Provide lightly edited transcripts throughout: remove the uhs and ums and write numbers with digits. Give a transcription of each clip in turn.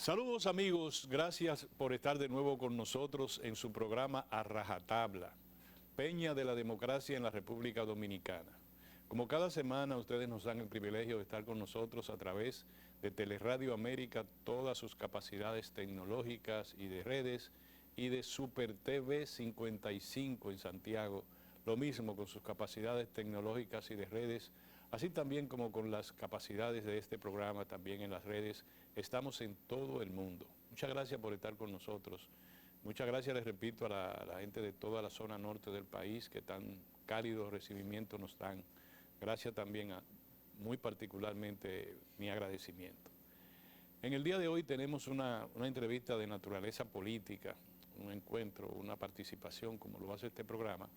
Saludos amigos, gracias por estar de nuevo con nosotros en su programa A Rajatabla, Peña de la Democracia en la República Dominicana. Como cada semana ustedes nos dan el privilegio de estar con nosotros a través de Teleradio América, todas sus capacidades tecnológicas y de redes, y de Super TV 55 en Santiago, lo mismo con sus capacidades tecnológicas y de redes, así también como con las capacidades de este programa también en las redes. Estamos en todo el mundo. Muchas gracias por estar con nosotros. Muchas gracias, les repito, a la gente de toda la zona norte del país que tan cálido recibimiento nos dan. Gracias también muy particularmente, mi agradecimiento. En el día de hoy tenemos una entrevista de naturaleza política, un encuentro, una participación, como lo hace este programa,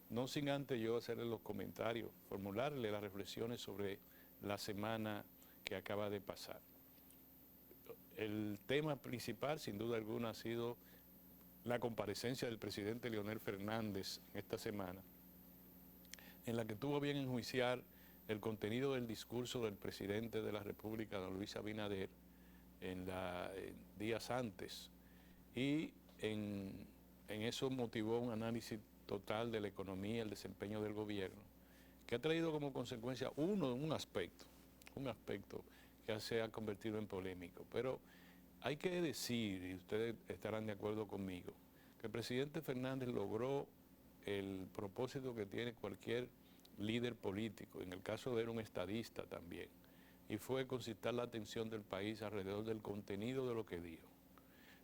no sin antes yo hacerle los comentarios, formularle las reflexiones sobre la semana que acaba de pasar. El tema principal, sin duda alguna, ha sido la comparecencia del presidente Leonel Fernández esta semana, en la que tuvo bien enjuiciar el contenido del discurso del presidente de la República, don Luis Abinader, en días antes, y en eso motivó un análisis total de la economía, el desempeño del gobierno, que ha traído como consecuencia un aspecto que se ha convertido en polémico. Pero hay que decir, y ustedes estarán de acuerdo conmigo, que el presidente Fernández logró el propósito que tiene cualquier líder político, en el caso de él un estadista también, y fue concitar la atención del país alrededor del contenido de lo que dijo.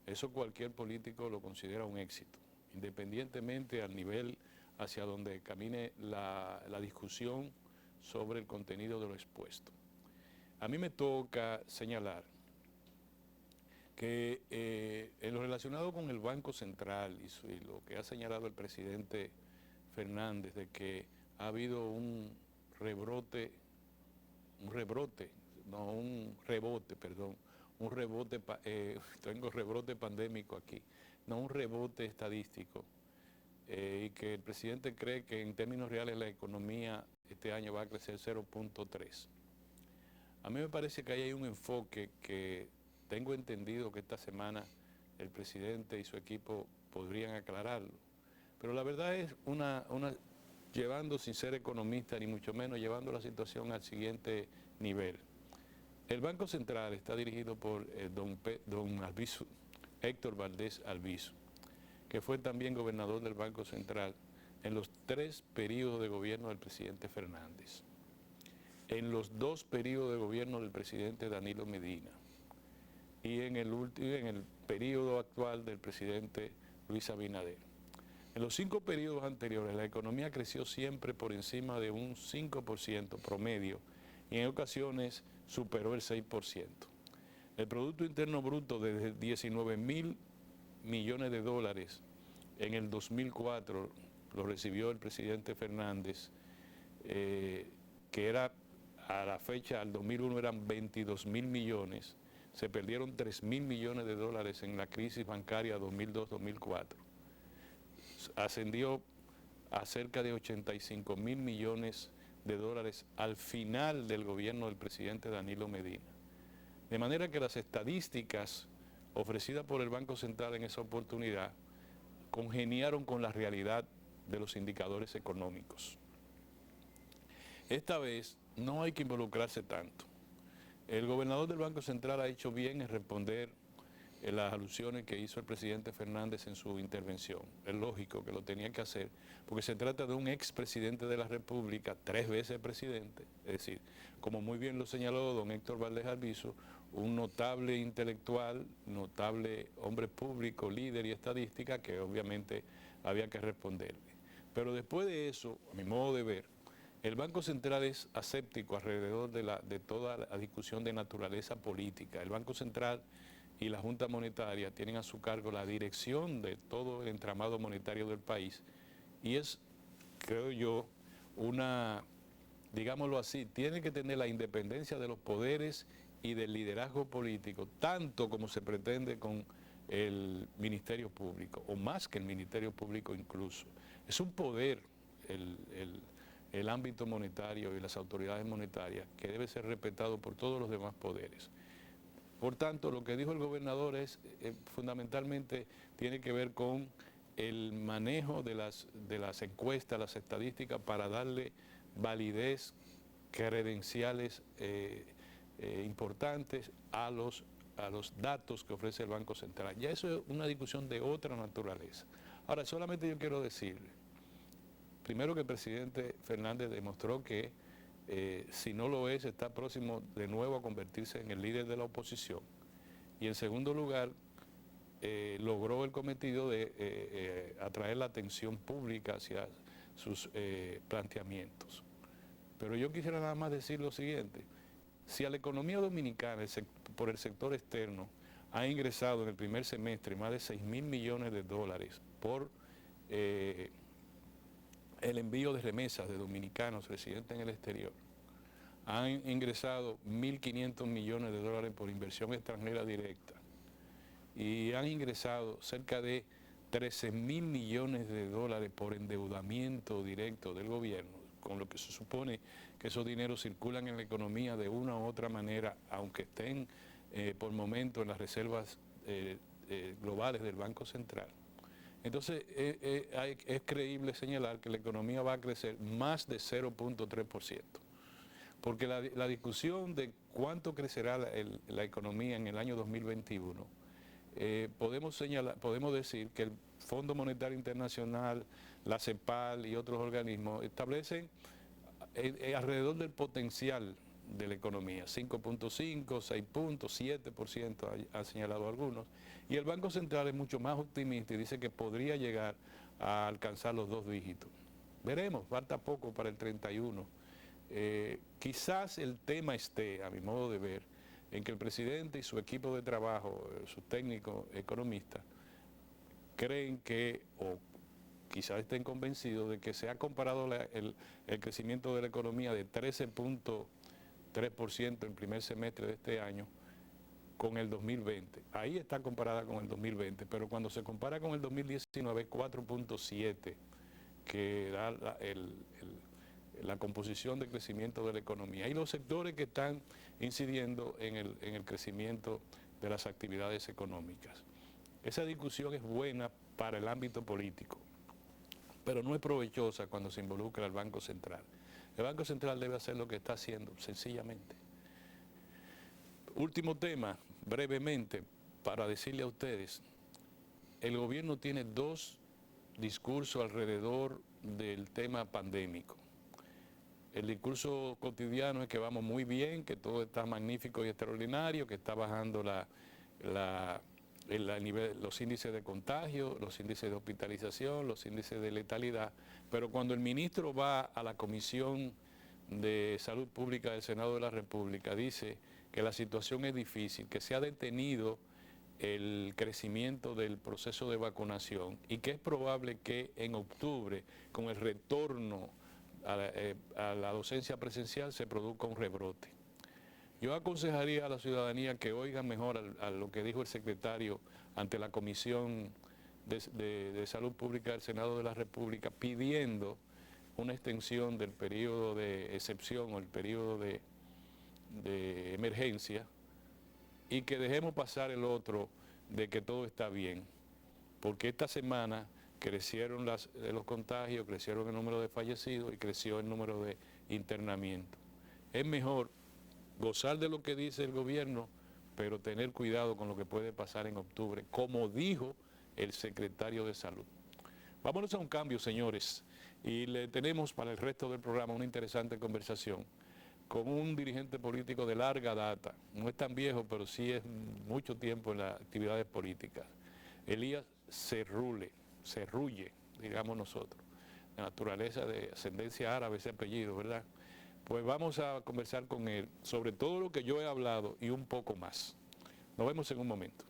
Eso cualquier político lo considera un éxito, independientemente al nivel hacia donde camine la discusión sobre el contenido de lo expuesto. A mí me toca señalar que en lo relacionado con el Banco Central y lo que ha señalado el presidente Fernández de que ha habido un rebote tengo rebrote pandémico aquí, no un rebote estadístico, y que el presidente cree que en términos reales la economía este año va a crecer 0.3. A mí me parece que ahí hay un enfoque que tengo entendido que esta semana el presidente y su equipo podrían aclararlo, pero la verdad es llevando, sin ser economista ni mucho menos, llevando la situación al siguiente nivel. El Banco Central está dirigido por don Albizu, Héctor Valdés Albizu, que fue también gobernador del Banco Central en los 3 periodos de gobierno del presidente Fernández, en los 2 periodos de gobierno del presidente Danilo Medina y en el periodo actual del presidente Luis Abinader. En los 5 periodos anteriores la economía creció siempre por encima de un 5% promedio y en ocasiones superó el 6%. El Producto Interno Bruto de 19.000 millones de dólares en el 2004 lo recibió el presidente Fernández, que era a la fecha, al 2001 eran 22.000 millones, se perdieron 3.000 millones de dólares en la crisis bancaria 2002-2004. Ascendió a cerca de 85.000 millones de dólares al final del gobierno del presidente Danilo Medina. De manera que las estadísticas ofrecidas por el Banco Central en esa oportunidad congeniaron con la realidad de los indicadores económicos. Esta vez no hay que involucrarse tanto. El gobernador del Banco Central ha hecho bien en responder las alusiones que hizo el presidente Fernández en su intervención. Es lógico que lo tenía que hacer, porque se trata de un expresidente de la República, 3 veces presidente, es decir, como muy bien lo señaló don Héctor Valdés Albizu, un notable intelectual, notable hombre público, líder y estadística, que obviamente había que responderle. Pero después de eso, a mi modo de ver, el Banco Central es aséptico alrededor de toda la discusión de naturaleza política. El Banco Central y la Junta Monetaria tienen a su cargo la dirección de todo el entramado monetario del país y es, creo yo, digámoslo así, tiene que tener la independencia de los poderes y del liderazgo político, tanto como se pretende con el Ministerio Público, o más que el Ministerio Público incluso. Es un poder el ámbito monetario y las autoridades monetarias que debe ser respetado por todos los demás poderes. Por tanto, lo que dijo el gobernador es fundamentalmente tiene que ver con el manejo de las encuestas, las estadísticas, para darle validez, credenciales importantes a los datos que ofrece el Banco Central. Ya eso es una discusión de otra naturaleza. Ahora, solamente yo quiero decirle, primero, que el presidente Fernández demostró que si no lo es, está próximo de nuevo a convertirse en el líder de la oposición. Y en segundo lugar, logró el cometido de atraer la atención pública hacia sus planteamientos. Pero yo quisiera nada más decir lo siguiente: si a la economía dominicana por el sector externo ha ingresado en el primer semestre más de 6.000 millones de dólares por el envío de remesas de dominicanos residentes en el exterior, han ingresado 1.500 millones de dólares por inversión extranjera directa y han ingresado cerca de 13.000 millones de dólares por endeudamiento directo del gobierno, con lo que se supone que esos dineros circulan en la economía de una u otra manera, aunque estén por momento en las reservas globales del Banco Central. Entonces es creíble señalar que la economía va a crecer más de 0.3%, porque la discusión de cuánto crecerá la economía en el año 2021, podemos decir que el Fondo Monetario Internacional, la CEPAL y otros organismos establecen alrededor del potencial de la economía, 5.5, 6.7% han señalado algunos, y el Banco Central es mucho más optimista y dice que podría llegar a alcanzar los 2 dígitos. Veremos, falta poco para el 31. Quizás el tema esté, a mi modo de ver, en que el presidente y su equipo de trabajo, sus técnicos economistas, creen que, o quizás estén convencidos de que se ha comparado el crecimiento de la economía de 13.3% en primer semestre de este año con el 2020. Ahí está comparada con el 2020, pero cuando se compara con el 2019 es 4.7, que da la composición de crecimiento de la economía. Y los sectores que están incidiendo en el crecimiento de las actividades económicas. Esa discusión es buena para el ámbito político, pero no es provechosa cuando se involucra al Banco Central. El Banco Central debe hacer lo que está haciendo, sencillamente. Último tema, brevemente, para decirle a ustedes, el gobierno tiene 2 discursos alrededor del tema pandémico. El discurso cotidiano es que vamos muy bien, que todo está magnífico y extraordinario, que está bajando los índices de contagio, los índices de hospitalización, los índices de letalidad, pero cuando el ministro va a la Comisión de Salud Pública del Senado de la República, dice que la situación es difícil, que se ha detenido el crecimiento del proceso de vacunación y que es probable que en octubre, con el retorno a la docencia presencial, se produzca un rebrote. Yo aconsejaría a la ciudadanía que oigan mejor a lo que dijo el secretario ante la Comisión de Salud Pública del Senado de la República, pidiendo una extensión del periodo de excepción o el periodo de emergencia, y que dejemos pasar el otro de que todo está bien, porque esta semana crecieron los contagios, crecieron el número de fallecidos y creció el número de internamientos. Es mejor gozar de lo que dice el gobierno, pero tener cuidado con lo que puede pasar en octubre, como dijo el secretario de Salud. Vámonos a un cambio, señores, y le tenemos para el resto del programa una interesante conversación con un dirigente político de larga data. No es tan viejo, pero sí es mucho tiempo en las actividades políticas. Elías Cerrulle, digamos nosotros, de naturaleza de ascendencia árabe, ese apellido, ¿verdad? Pues vamos a conversar con él sobre todo lo que yo he hablado y un poco más. Nos vemos en un momento.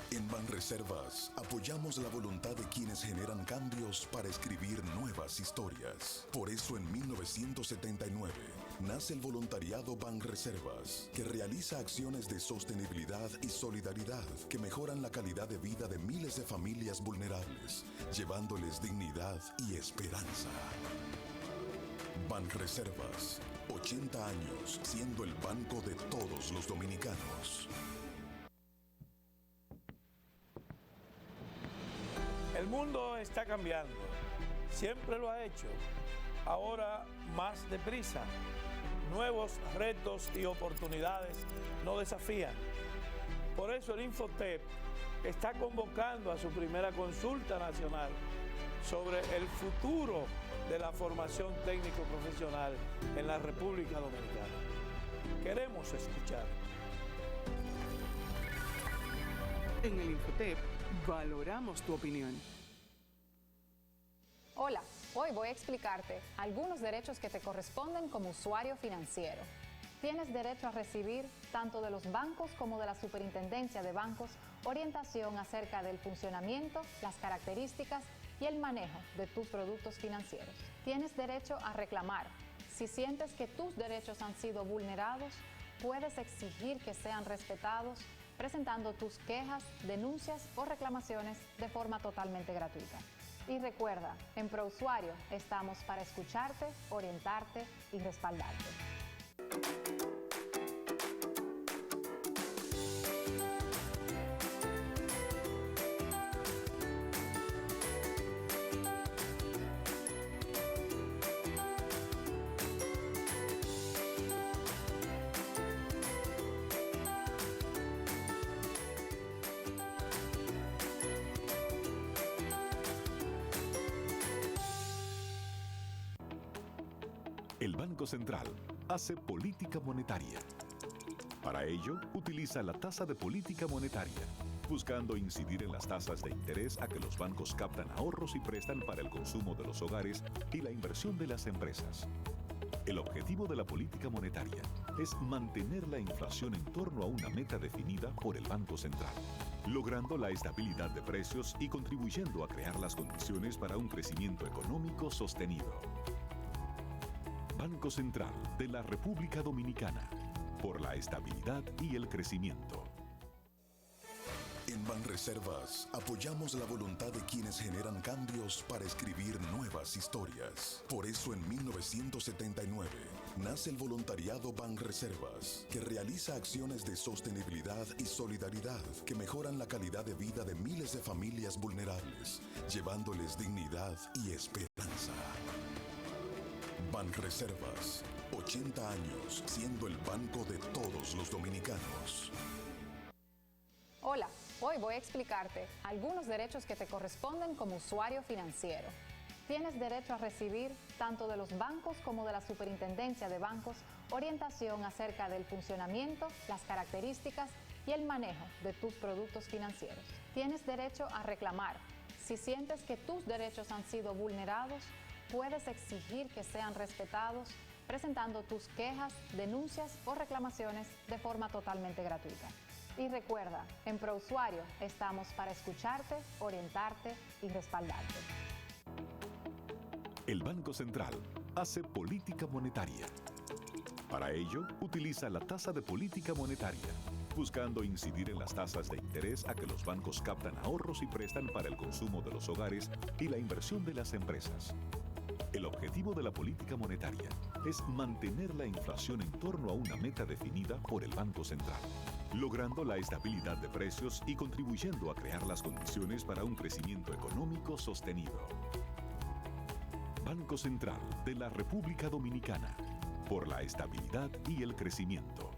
En Banreservas, apoyamos la voluntad de quienes generan cambios para escribir nuevas historias. Por eso en 1979 nace el voluntariado Banreservas, que realiza acciones de sostenibilidad y solidaridad que mejoran la calidad de vida de miles de familias vulnerables, llevándoles dignidad y esperanza. Banreservas, 80 años siendo el banco de todos los dominicanos. El mundo está cambiando, siempre lo ha hecho, ahora más deprisa. Nuevos retos y oportunidades nos desafían. Por eso el Infotep está convocando a su primera consulta nacional sobre el futuro de la formación técnico-profesional en la República Dominicana. Queremos escuchar. En el Infotep valoramos tu opinión. Hola, hoy voy a explicarte algunos derechos que te corresponden como usuario financiero. Tienes derecho a recibir, tanto de los bancos como de la Superintendencia de Bancos, orientación acerca del funcionamiento, las características y el manejo de tus productos financieros. Tienes derecho a reclamar. Si sientes que tus derechos han sido vulnerados, puedes exigir que sean respetados presentando tus quejas, denuncias o reclamaciones de forma totalmente gratuita. Y recuerda, en ProUsuario estamos para escucharte, orientarte y respaldarte. El Banco Central hace política monetaria. Para ello, utiliza la tasa de política monetaria, buscando incidir en las tasas de interés a que los bancos captan ahorros y prestan para el consumo de los hogares y la inversión de las empresas. El objetivo de la política monetaria es mantener la inflación en torno a una meta definida por el Banco Central, logrando la estabilidad de precios y contribuyendo a crear las condiciones para un crecimiento económico sostenido. Banco Central de la República Dominicana, por la estabilidad y el crecimiento. En Banreservas apoyamos la voluntad de quienes generan cambios para escribir nuevas historias. Por eso en 1979 nace el voluntariado Banreservas, que realiza acciones de sostenibilidad y solidaridad que mejoran la calidad de vida de miles de familias vulnerables, llevándoles dignidad y esperanza. Banreservas, 80 años siendo el banco de todos los dominicanos. Hola, hoy voy a explicarte algunos derechos que te corresponden como usuario financiero. Tienes derecho a recibir, tanto de los bancos como de la Superintendencia de Bancos, orientación acerca del funcionamiento, las características y el manejo de tus productos financieros. Tienes derecho a reclamar. Si sientes que tus derechos han sido vulnerados, puedes exigir que sean respetados presentando tus quejas, denuncias o reclamaciones de forma totalmente gratuita. Y recuerda, en ProUsuario estamos para escucharte, orientarte y respaldarte. El Banco Central hace política monetaria. Para ello, utiliza la tasa de política monetaria, buscando incidir en las tasas de interés a que los bancos captan ahorros y prestan para el consumo de los hogares y la inversión de las empresas. El objetivo de la política monetaria es mantener la inflación en torno a una meta definida por el Banco Central, logrando la estabilidad de precios y contribuyendo a crear las condiciones para un crecimiento económico sostenido. Banco Central de la República Dominicana, por la estabilidad y el crecimiento.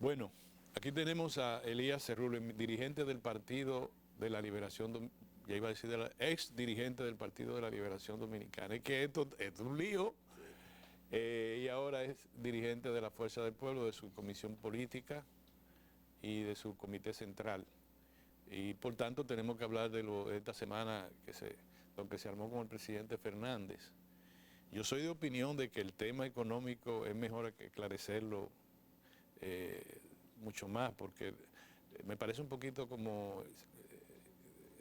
Bueno, aquí tenemos a Elías Cerrulo, dirigente del Partido de la Liberación, ya iba a decir, ex dirigente del Partido de la Liberación Dominicana. Es que esto es un lío. Y ahora es dirigente de la Fuerza del Pueblo, de su comisión política y de su comité central. Y por tanto tenemos que hablar de esta semana, lo que se armó con el presidente Fernández. Yo soy de opinión de que el tema económico es mejor que esclarecerlo mucho más, porque me parece un poquito como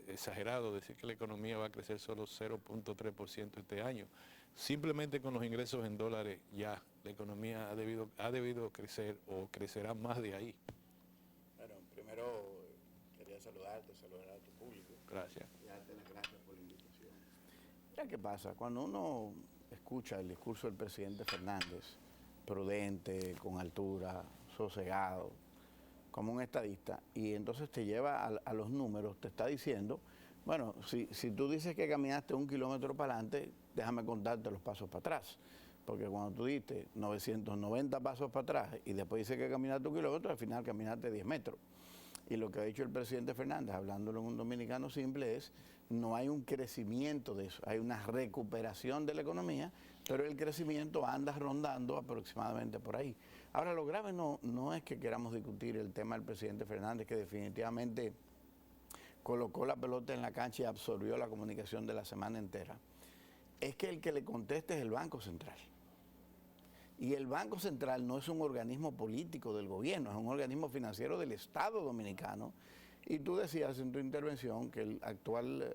exagerado decir que la economía va a crecer solo 0.3% este año. Simplemente con los ingresos en dólares ya la economía ha debido crecer o crecerá más de ahí. Bueno, primero quería saludar a tu público. Gracias. Y darte las gracias por la invitación. Mira qué pasa, cuando uno escucha el discurso del presidente Fernández, prudente, con altura, sosegado, como un estadista, y entonces te lleva a los números, te está diciendo, bueno, si tú dices que caminaste 1 kilómetro para adelante, déjame contarte los pasos para atrás. Porque cuando tú diste 990 pasos para atrás y después dices que caminaste 1 kilómetro, al final caminaste 10 metros. Y lo que ha dicho el presidente Fernández, hablándolo en un dominicano simple, es no hay un crecimiento de eso, hay una recuperación de la economía, pero el crecimiento anda rondando aproximadamente por ahí. Ahora, lo grave no es que queramos discutir el tema del presidente Fernández, que definitivamente colocó la pelota en la cancha y absorbió la comunicación de la semana entera. Es que el que le conteste es el Banco Central. Y el Banco Central no es un organismo político del gobierno, es un organismo financiero del Estado dominicano. Y tú decías en tu intervención que el actual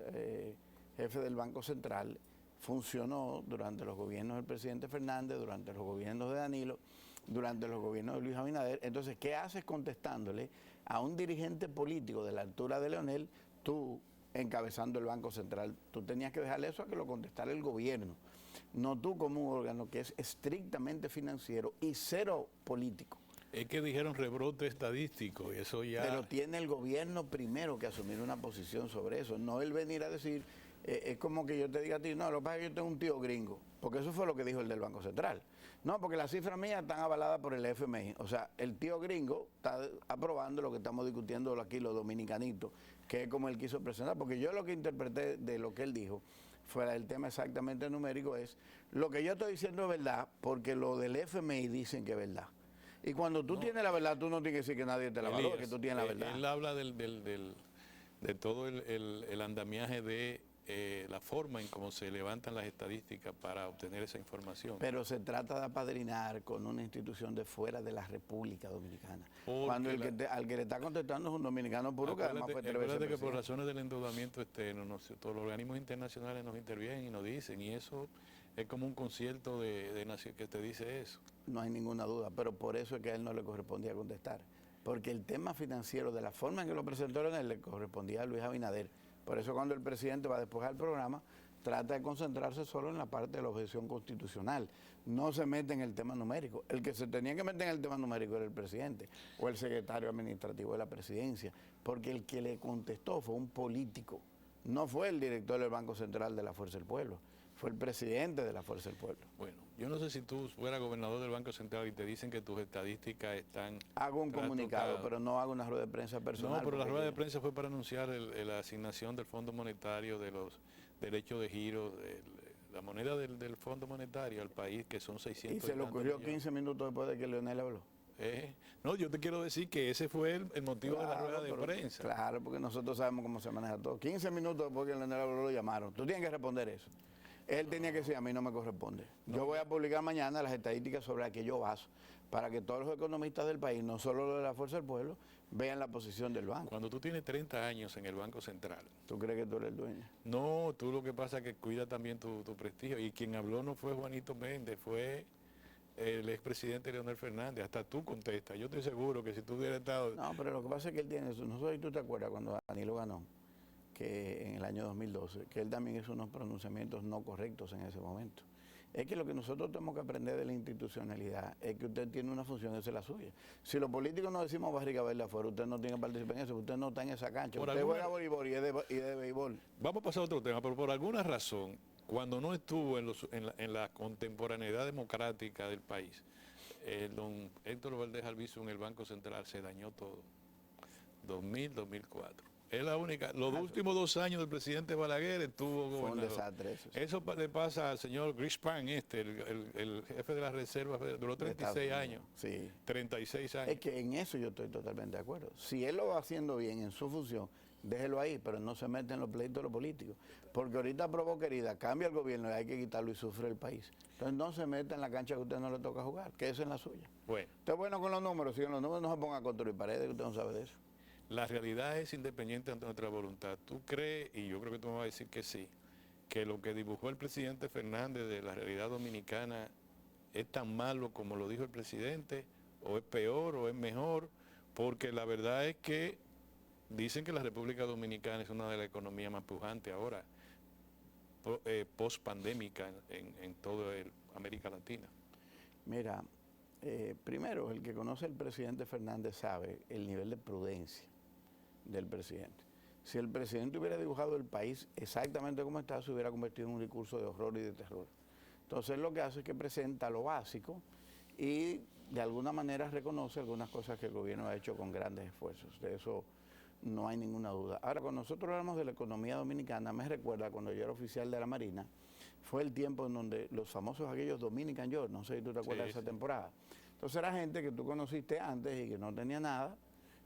jefe del Banco Central funcionó durante los gobiernos del presidente Fernández, durante los gobiernos de Danilo, durante los gobiernos de Luis Abinader. Entonces, ¿qué haces contestándole a un dirigente político de la altura de Leonel, tú encabezando el Banco Central? Tú tenías que dejarle eso a que lo contestara el gobierno, no tú como un órgano que es estrictamente financiero y cero político. Es que dijeron rebrote estadístico y eso ya... Pero tiene el gobierno primero que asumir una posición sobre eso, no el venir a decir, es como que yo te diga a ti, no, lo que pasa es que yo tengo un tío gringo, porque eso fue lo que dijo el del Banco Central. No, porque las cifras mías están avaladas por el FMI, o sea, el tío gringo está aprobando lo que estamos discutiendo aquí los dominicanitos, que es como él quiso presentar, porque yo lo que interpreté de lo que él dijo, fuera del tema exactamente numérico, es lo que yo estoy diciendo es verdad, porque lo del FMI dicen que es verdad. Y cuando tú tienes la verdad, tú no tienes que decir que nadie te la valore, que tú tienes la verdad. Él habla de todo el andamiaje de la forma en cómo se levantan las estadísticas para obtener esa información. Pero se trata de apadrinar con una institución de fuera de la República Dominicana. Cuando al que le está contestando es un dominicano puro, que además fue 3 veces Acuérdate que por presidente. razones del endeudamiento externo, todos los organismos internacionales nos intervienen y nos dicen, y eso es como un concierto de nación que te dice eso. No hay ninguna duda, pero por eso es que a él no le correspondía contestar. Porque el tema financiero, de la forma en que lo presentaron a él, le correspondía a Luis Abinader. Por eso cuando el presidente va a despejar el programa, trata de concentrarse solo en la parte de la objeción constitucional. No se mete en el tema numérico. El que se tenía que meter en el tema numérico era el presidente o el secretario administrativo de la presidencia, porque el que le contestó fue un político. No fue el director del Banco Central de la Fuerza del Pueblo, fue el presidente de la Fuerza del Pueblo. Bueno, yo no sé si tú fueras gobernador del Banco Central y te dicen que tus estadísticas están... Hago un comunicado, pero no hago una rueda de prensa personal. No, pero la rueda de prensa fue para anunciar la asignación del Fondo Monetario, de los derechos de giro, la moneda del Fondo Monetario al país, que son 600. Y se le ocurrió 15 minutos después de que Leonel habló. No, yo te quiero decir que ese fue el motivo de la rueda de prensa. Claro, porque nosotros sabemos cómo se maneja todo. 15 minutos después que Leonel habló lo llamaron. Tú tienes que responder eso. Él tenía que decir, a mí no me corresponde. Yo voy a publicar mañana las estadísticas sobre las que yo baso, para que todos los economistas del país, no solo los de la Fuerza del Pueblo, vean la posición del banco. Cuando tú tienes 30 años en el Banco Central. ¿Tú crees que tú eres el dueño? No, tú lo que pasa es que cuida también tu prestigio. Y quien habló no fue Juanito Méndez, fue el expresidente Leonel Fernández. Hasta tú contestas. Yo estoy seguro que si tú hubieras estado... No, pero lo que pasa es que él tiene eso. No sé si tú te acuerdas cuando Danilo ganó, que en el año 2012, que él también hizo unos pronunciamientos no correctos en ese momento. Es que lo que nosotros tenemos que aprender de la institucionalidad es que usted tiene una función, esa es la suya. Si los políticos no decimos barriga verde afuera, usted no tiene que participar en eso, usted no está en esa cancha. Usted juega voleibol y de béisbol. Vamos a pasar a otro tema, pero por alguna razón, cuando no estuvo en la contemporaneidad democrática del país, don Héctor Valdés Albizu en el Banco Central se dañó todo. 2000, 2004. Es la única. Los últimos 2 años del presidente Balaguer estuvo Fue un gobernador. desastre eso. Sí. Eso le pasa al señor Greenspan, el jefe de la Reserva, duró 36 años. Sí. 36 años. Es que en eso yo estoy totalmente de acuerdo. Si él lo va haciendo bien en su función, déjelo ahí, pero no se mete en los pleitos de los políticos. Porque ahorita aprobó querida, cambia el gobierno y hay que quitarlo y sufre el país. Entonces no se mete en la cancha que a usted no le toca jugar, que eso es la suya. Bueno, Usted es bueno con los números, si en los números no se ponga a construir paredes, usted no sabe de eso. la realidad es independiente ante nuestra voluntad. ¿Tú crees, y yo creo que tú me vas a decir que sí, que lo que dibujó el presidente Fernández de la realidad dominicana es tan malo como lo dijo el presidente, o es peor, o es mejor? Porque la verdad es que dicen que la República Dominicana es una de las economías más pujantes ahora, post-pandémica en toda América Latina. Mira, primero, el que conoce al presidente Fernández sabe el nivel de prudencia del presidente. Si el presidente hubiera dibujado el país exactamente como está, se hubiera convertido en un discurso de horror y de terror. Entonces lo que hace es que presenta lo básico y de alguna manera reconoce algunas cosas que el gobierno ha hecho con grandes esfuerzos. De eso no hay ninguna duda. Ahora, cuando nosotros hablamos de la economía dominicana, me recuerda cuando yo era oficial de la Marina, fue el tiempo en donde los famosos aquellos Dominican York, no sé si tú te acuerdas de esa temporada. Entonces era gente que tú conociste antes y que no tenía nada,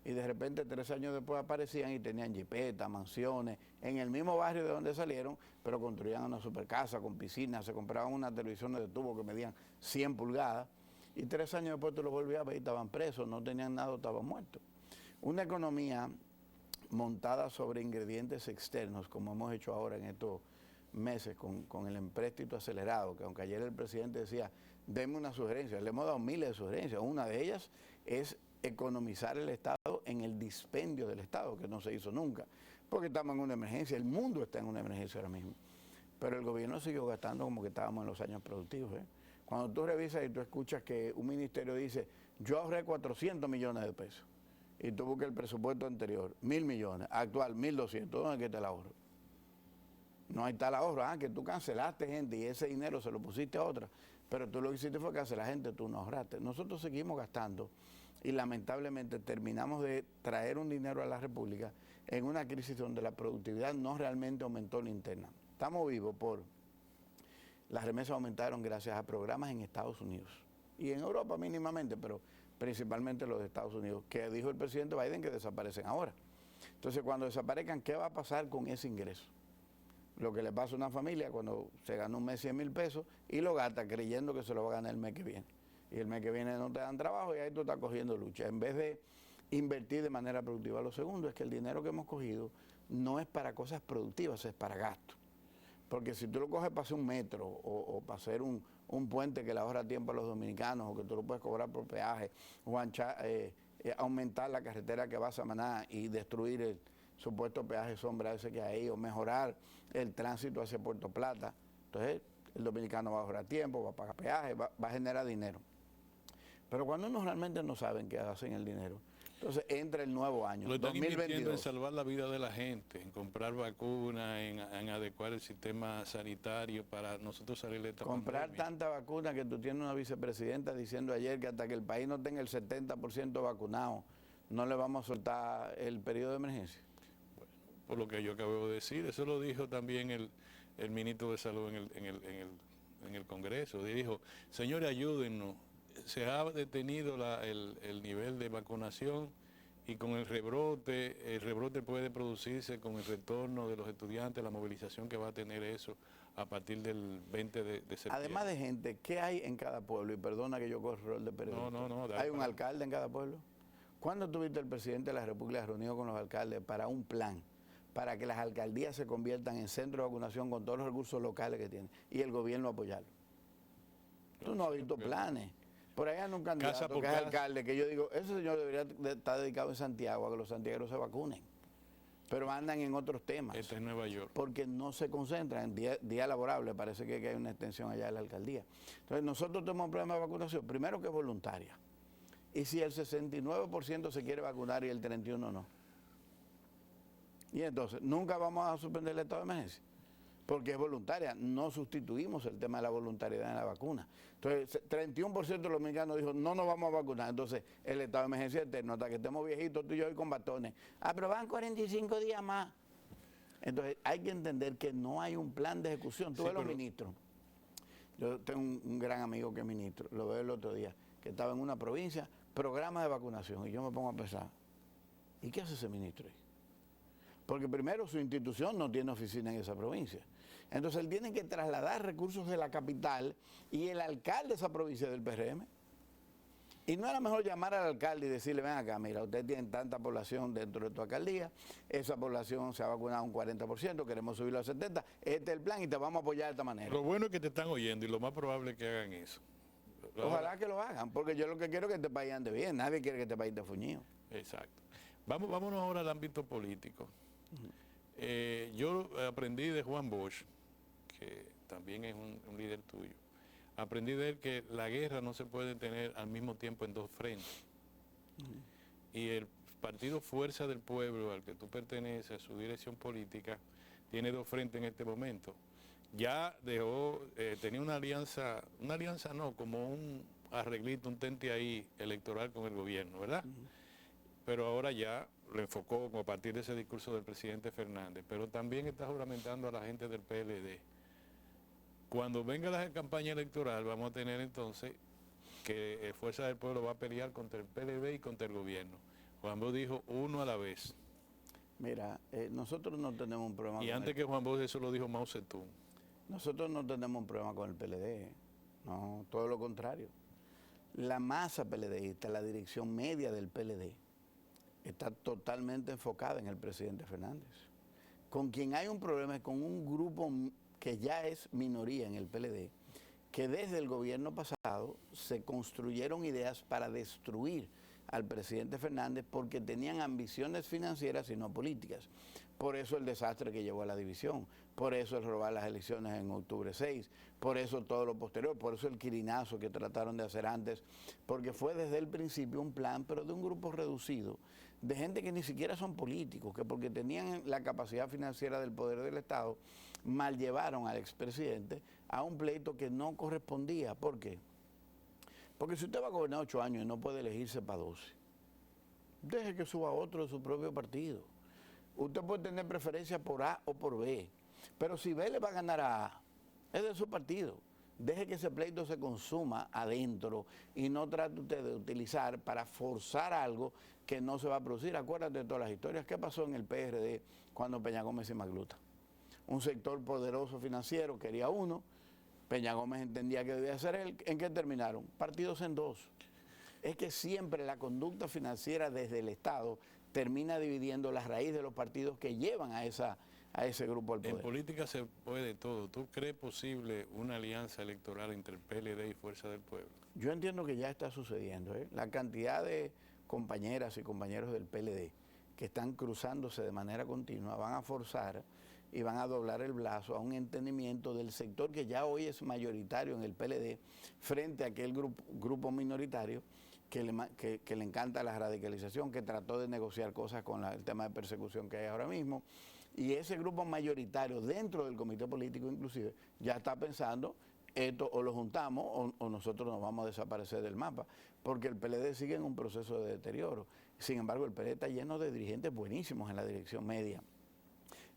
y de repente 3 años después aparecían y tenían jipetas, mansiones, en el mismo barrio de donde salieron, pero construían una supercasa con piscina, se compraban unas televisiones de tubo que medían 100 pulgadas, y 3 años después tú los volvías a ver y estaban presos, no tenían nada, estaban muertos. Una economía montada sobre ingredientes externos, como hemos hecho ahora en estos meses con el empréstito acelerado, que aunque ayer el presidente decía, denme una sugerencia, le hemos dado miles de sugerencias, una de ellas es economizar el Estado en el dispendio del Estado, que no se hizo nunca, porque estamos en una emergencia, el mundo está en una emergencia ahora mismo, pero el gobierno siguió gastando como que estábamos en los años productivos. Cuando tú revisas y tú escuchas que un ministerio dice, yo ahorré 400 millones de pesos, y tú buscas el presupuesto anterior, 1.000 millones, actual 1.200, ¿dónde está el ahorro? No hay tal ahorro, que tú cancelaste gente y ese dinero se lo pusiste a otra, pero tú lo que hiciste fue cancelar gente, tú no ahorraste. Nosotros seguimos gastando y lamentablemente terminamos de traer un dinero a la República en una crisis donde la productividad no realmente aumentó en la interna. Estamos vivos por las remesas aumentaron gracias a programas en Estados Unidos y en Europa mínimamente, pero principalmente los de Estados Unidos, que dijo el presidente Biden que desaparecen ahora. Entonces, cuando desaparezcan, ¿qué va a pasar con ese ingreso? Lo que le pasa a una familia cuando se gana un mes 100,000 pesos y lo gasta creyendo que se lo va a ganar el mes que viene. Y el mes que viene no te dan trabajo y ahí tú estás cogiendo lucha. En vez de invertir de manera productiva. Lo segundo es que el dinero que hemos cogido no es para cosas productivas, es para gasto. Porque si tú lo coges para hacer un metro o para hacer un puente que le ahorra tiempo a los dominicanos o que tú lo puedes cobrar por peaje o aumentar la carretera que va a Samaná y destruir el supuesto peaje sombra ese que hay ahí o mejorar el tránsito hacia Puerto Plata, entonces el dominicano va a ahorrar tiempo, va a pagar peaje, va a generar dinero. Pero cuando uno realmente no sabe qué hacen el dinero, entonces entra el nuevo año, lo están 2022. invirtiendo en salvar la vida de la gente, en comprar vacunas, en adecuar el sistema sanitario para nosotros salir de esta Comprar pandemia. tanta vacuna que tú tienes una vicepresidenta diciendo ayer que hasta que el país no tenga el 70% vacunado, no le vamos a soltar el periodo de emergencia. Por lo que yo acabo de decir, eso lo dijo también el ministro de Salud en el Congreso. Dijo, señores, ayúdennos. Se ha detenido el nivel de vacunación y con el rebrote puede producirse con el retorno de los estudiantes, la movilización que va a tener eso a partir del 20 de septiembre. Además de gente, ¿qué hay en cada pueblo? Y perdona que yo corro el rol de periodista. No, ¿Hay un alcalde en cada pueblo? ¿Cuándo tuviste el presidente de la República reunido con los alcaldes para un plan para que las alcaldías se conviertan en centros de vacunación con todos los recursos locales que tienen y el gobierno apoyarlo? Tú no has visto planes. Por ahí anda un candidato que es alcalde, que yo digo, ese señor debería estar dedicado en Santiago a que los santiagueros se vacunen. Pero andan en otros temas. Este es Nueva York. Porque no se concentran en día laborable, parece que hay una extensión allá de la alcaldía. Entonces nosotros tenemos un problema de vacunación, primero que es voluntaria. Y si el 69% se quiere vacunar y el 31% no. Y entonces, nunca vamos a suspender el estado de emergencia. porque es voluntaria. No sustituimos el tema de la voluntariedad en la vacuna. Entonces, 31% de los dominicanos dijo, no nos vamos a vacunar. Entonces, el estado de emergencia eterno, hasta que estemos viejitos, tú y yo, y con batones. Ah, pero van 45 días más. Entonces, hay que entender que no hay un plan de ejecución. Tú ves los ministros. Yo tengo un gran amigo que es ministro, lo veo el otro día, que estaba en una provincia, programa de vacunación, y yo me pongo a pensar, ¿y qué hace ese ministro ahí? Porque primero su institución no tiene oficina en esa provincia. Entonces él tiene que trasladar recursos de la capital y el alcalde de esa provincia del PRM. Y no era mejor llamar al alcalde y decirle, ven acá, mira, usted tiene tanta población dentro de tu alcaldía, esa población se ha vacunado un 40%, queremos subirlo a 70%, este es el plan y te vamos a apoyar de esta manera. Lo bueno es que te están oyendo y lo más probable es que hagan eso. Ojalá que lo hagan, porque yo lo que quiero es que este país ande bien, nadie quiere que este país esté fuñido. Exacto. Vámonos ahora al ámbito político. Yo aprendí de Juan Bosch, que también es un líder tuyo, aprendí de él que la guerra no se puede tener al mismo tiempo en dos frentes. Y el partido Fuerza del Pueblo, al que tú perteneces, a su dirección política, tiene dos frentes en este momento. Ya dejó, tenía una alianza no, como un arreglito, un tente ahí electoral con el gobierno, ¿verdad? Pero ahora ya lo enfocó a partir de ese discurso del presidente Fernández, pero también está juramentando a la gente del PLD. Cuando venga la campaña electoral vamos a tener entonces que Fuerza del Pueblo va a pelear contra el PLD y contra el gobierno. Juan Bosch dijo uno a la vez. Mira, nosotros no tenemos un problema y con antes que Juan Bosch eso lo dijo Mao Zedong. Nosotros no tenemos un problema con el PLD, no, todo lo contrario. La masa PLDista, la dirección media del PLD, está totalmente enfocada en el presidente Fernández. Con quien hay un problema es con un grupo que ya es minoría en el PLD, que desde el gobierno pasado se construyeron ideas para destruir al presidente Fernández porque tenían ambiciones financieras y no políticas. Por eso el desastre que llevó a la división, por eso el robar las elecciones en octubre 6, por eso todo lo posterior, por eso el quirinazo que trataron de hacer antes, porque fue desde el principio un plan, pero de un grupo reducido, de gente que ni siquiera son políticos, que porque tenían la capacidad financiera del poder del Estado, mal llevaron al expresidente a un pleito que no correspondía. ¿Por qué? Porque si usted va a gobernar 8 años y no puede elegirse para 12, deje que suba otro de su propio partido. Usted puede tener preferencia por A o por B, pero si B le va a ganar a A, es de su partido. Deje que ese pleito se consuma adentro y no trate usted de utilizar para forzar algo que no se va a producir. Acuérdate de todas las historias. ¿Qué pasó en el PRD cuando Peña Gómez y Magluta? Un sector poderoso financiero quería uno, Peña Gómez entendía que debía ser él. ¿En qué terminaron? Partidos en dos. Es que siempre la conducta financiera desde el Estado termina dividiendo la raíz de los partidos que llevan a ese grupo al poder. En política se puede todo. ¿Tú crees posible una alianza electoral entre el PLD y Fuerza del Pueblo? Yo entiendo que ya está sucediendo. La cantidad de compañeras y compañeros del PLD que están cruzándose de manera continua van a forzar y van a doblar el brazo a un entendimiento del sector que ya hoy es mayoritario en el PLD frente a aquel grupo minoritario que le encanta la radicalización, que trató de negociar cosas con el tema de persecución que hay ahora mismo. Y ese grupo mayoritario dentro del comité político inclusive ya está pensando, esto o lo juntamos o nosotros nos vamos a desaparecer del mapa, porque el PLD sigue en un proceso de deterioro. Sin embargo, el PLD está lleno de dirigentes buenísimos en la dirección media,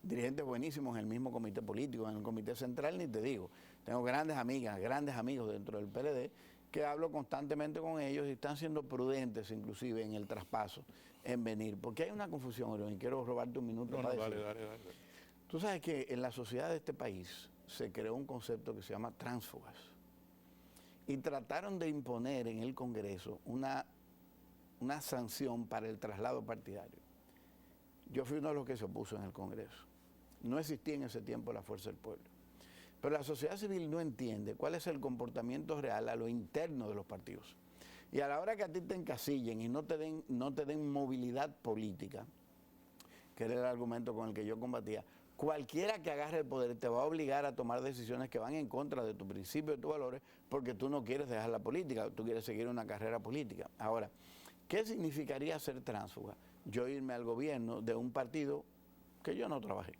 dirigentes buenísimos en el mismo comité político, en el comité central ni te digo. Tengo grandes amigas, grandes amigos dentro del PLD que hablo constantemente con ellos y están siendo prudentes inclusive en el traspaso, en venir. Porque hay una confusión, Orión, y quiero robarte un minuto para decir. Dale. Tú sabes que en la sociedad de este país se creó un concepto que se llama tránsfugas. Y trataron de imponer en el Congreso una sanción para el traslado partidario. Yo fui uno de los que se opuso en el Congreso. No existía en ese tiempo la Fuerza del Pueblo. Pero la sociedad civil no entiende cuál es el comportamiento real a lo interno de los partidos. Y a la hora que a ti te encasillen y no te den movilidad política, que era el argumento con el que yo combatía, cualquiera que agarre el poder te va a obligar a tomar decisiones que van en contra de tu principio y de tus valores porque tú no quieres dejar la política, tú quieres seguir una carrera política. Ahora, ¿qué significaría ser tránsfuga? Yo irme al gobierno de un partido que yo no trabajé.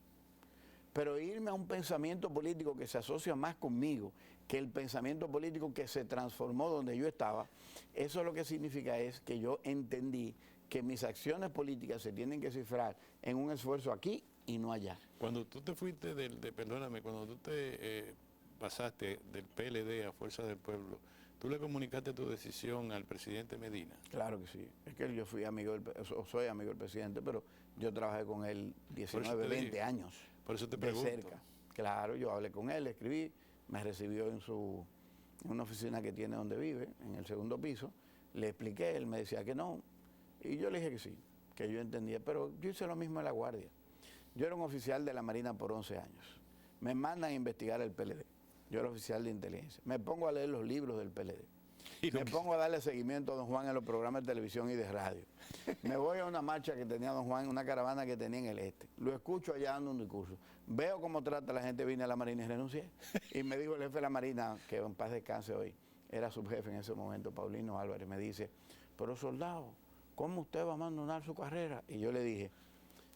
pero irme a un pensamiento político que se asocia más conmigo que el pensamiento político que se transformó donde yo estaba, eso lo que significa es que yo entendí que mis acciones políticas se tienen que cifrar en un esfuerzo aquí y no allá. Cuando tú te fuiste perdóname, cuando tú te pasaste del PLD a Fuerza del Pueblo, ¿tú le comunicaste tu decisión al presidente Medina? Claro que sí. Es que yo fui amigo soy amigo del presidente, pero yo trabajé con él 19, 20 años. Por eso te de pregunto. cerca. Claro, yo hablé con él, le escribí, me recibió en una oficina que tiene donde vive, en el segundo piso. Le expliqué, él me decía que no. Y yo le dije que sí, que yo entendía. Pero yo hice lo mismo en La Guardia. Yo era un oficial de la Marina por 11 años. Me mandan a investigar el PLD. Yo era oficial de inteligencia. Me pongo a leer los libros del PLD. Me pongo a darle seguimiento a don Juan en los programas de televisión y de radio. Me voy a una marcha que tenía don Juan, una caravana que tenía en el este. Lo escucho allá dando un discurso. Veo cómo trata la gente, vine a la Marina y renuncié. Y me dijo el jefe de la Marina, que en paz descanse hoy, era subjefe en ese momento, Paulino Álvarez, me dice, pero soldado, ¿cómo usted va a abandonar su carrera? Y yo le dije,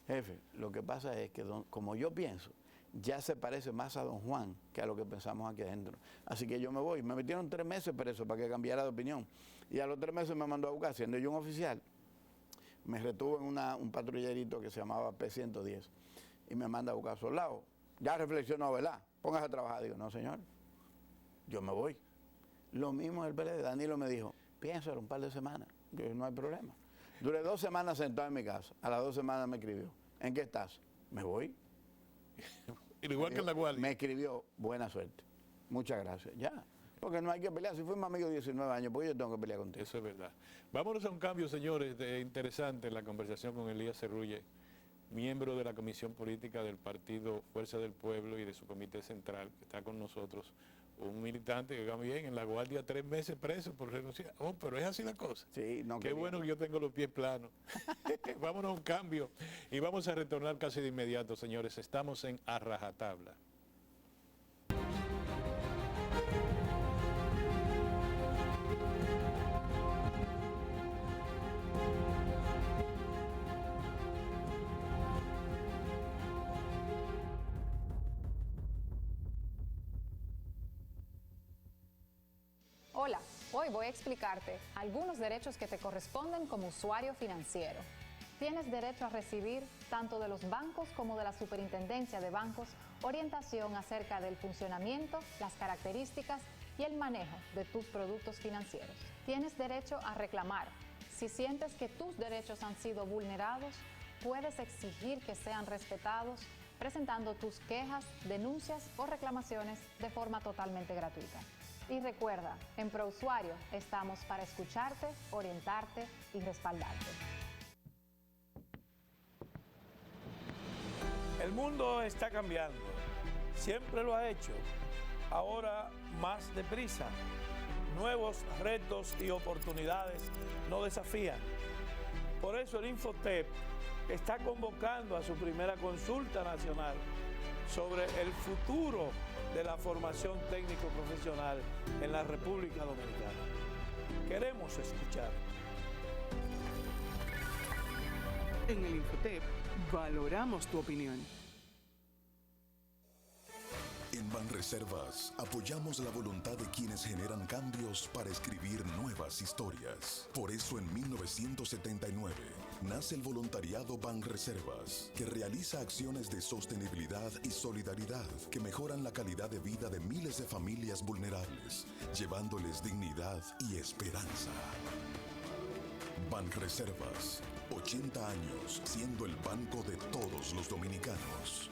jefe, lo que pasa es que como yo pienso, ya se parece más a don Juan que a lo que pensamos aquí adentro. Así que yo me voy. Me metieron 3 meses preso para que cambiara de opinión. Y a los 3 meses me mandó a buscar, siendo yo un oficial. Me retuvo en un patrullerito que se llamaba P-110. Y me manda a buscar soldado. Ya reflexionó, ¿verdad? Póngase a trabajar. Digo, no, señor, yo me voy. Lo mismo el PLD. Danilo me dijo, piénsalo un par de semanas. Yo, no hay problema. Duré 2 semanas sentado en mi casa. A las 2 semanas me escribió, ¿en qué estás? Me voy. Igual que en La Guardia. Me escribió, buena suerte. Muchas gracias. Ya. Porque no hay que pelear. Si fuimos amigos de 19 años, pues yo tengo que pelear contigo. Eso es verdad. Vámonos a un cambio, señores, interesante en la conversación con Elías Serrulle, miembro de la Comisión Política del Partido Fuerza del Pueblo y de su Comité Central, que está con nosotros. Un militante que también en La Guardia 3 meses preso por renunciar. Oh, pero es así la cosa. Sí, no. Qué bueno que yo tengo los pies planos. Vámonos a un cambio y vamos a retornar casi de inmediato, señores. Estamos en A Rajatabla. Hola, hoy voy a explicarte algunos derechos que te corresponden como usuario financiero. Tienes derecho a recibir, tanto de los bancos como de la Superintendencia de Bancos, orientación acerca del funcionamiento, las características y el manejo de tus productos financieros. Tienes derecho a reclamar. Si sientes que tus derechos han sido vulnerados, puedes exigir que sean respetados presentando tus quejas, denuncias o reclamaciones de forma totalmente gratuita. Y recuerda, en ProUsuario estamos para escucharte, orientarte y respaldarte. El mundo está cambiando. Siempre lo ha hecho. Ahora más deprisa. Nuevos retos y oportunidades nos desafían. Por eso el Infotep está convocando a su primera consulta nacional sobre el futuro de la formación técnico-profesional en la República Dominicana. Queremos escuchar. En el Infotep valoramos tu opinión. En Banreservas apoyamos la voluntad de quienes generan cambios para escribir nuevas historias. Por eso en 1979 nace el voluntariado Banreservas, que realiza acciones de sostenibilidad y solidaridad que mejoran la calidad de vida de miles de familias vulnerables, llevándoles dignidad y esperanza. Banreservas, 80 años siendo el banco de todos los dominicanos.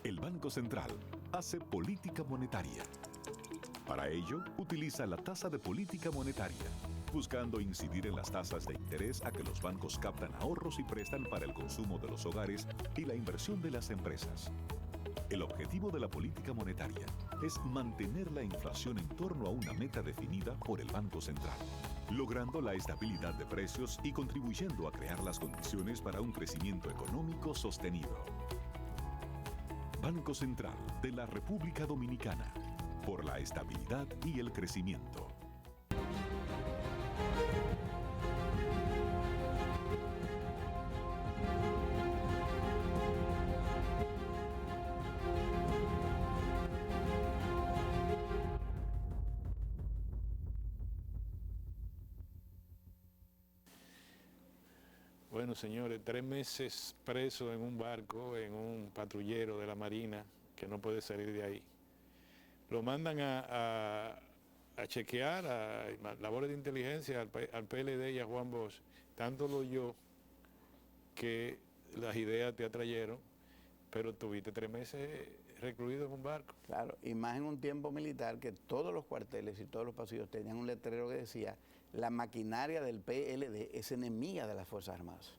El Banco Central hace política monetaria. Para ello, utiliza la tasa de política monetaria, buscando incidir en las tasas de interés a que los bancos captan ahorros y prestan para el consumo de los hogares y la inversión de las empresas. El objetivo de la política monetaria es mantener la inflación en torno a una meta definida por el Banco Central, logrando la estabilidad de precios y contribuyendo a crear las condiciones para un crecimiento económico sostenido. Banco Central de la República Dominicana, por la estabilidad y el crecimiento. Bueno, señores, 3 meses preso en un barco, en un patrullero de la Marina, que no puede salir de ahí. Lo mandan a chequear, a labores de inteligencia al PLD y a Juan Bosch. Tanto lo yo que las ideas te atrayeron, pero tuviste 3 meses recluido en un barco. Claro, y más en un tiempo militar que todos los cuarteles y todos los pasillos tenían un letrero que decía: la maquinaria del PLD es enemiga de las Fuerzas Armadas.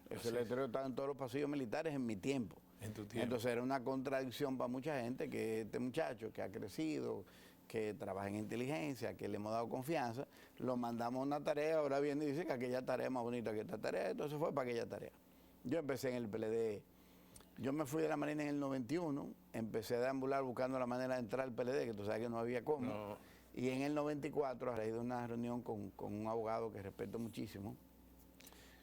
Ese letrero estaba en todos los pasillos militares en mi tiempo. En tu tiempo. Entonces era una contradicción para mucha gente que este muchacho que ha crecido, que trabaja en inteligencia, que le hemos dado confianza, lo mandamos a una tarea, ahora viene y dice que aquella tarea es más bonita que esta tarea, entonces fue para aquella tarea. Yo empecé en el PLD, yo me fui de la Marina en el 91, empecé a deambular buscando la manera de entrar al PLD, que tú sabes que no había cómo. No. Y en el 94, a raíz de una reunión con un abogado que respeto muchísimo,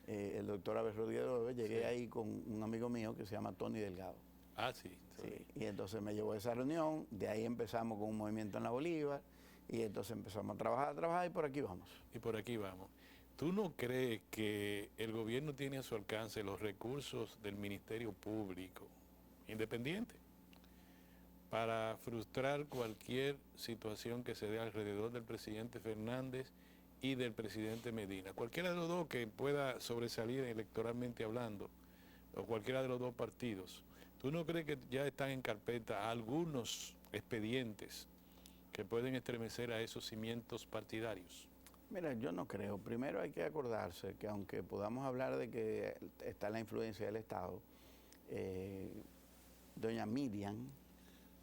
el doctor Abel Rodríguez, llegué ahí con un amigo mío que se llama Tony Delgado. Ah, sí. Sí. Y entonces me llevó a esa reunión, de ahí empezamos con un movimiento en la Bolívar, y entonces empezamos a trabajar, y por aquí vamos. Y por aquí vamos. ¿Tú no crees que el gobierno tiene a su alcance los recursos del Ministerio Público independiente para frustrar cualquier situación que se dé alrededor del presidente Fernández y del presidente Medina? Cualquiera de los dos que pueda sobresalir electoralmente hablando, o cualquiera de los dos partidos. ¿Tú no crees que ya están en carpeta algunos expedientes que pueden estremecer a esos cimientos partidarios? Mira, yo no creo. Primero hay que acordarse que aunque podamos hablar de que está la influencia del Estado, doña Miriam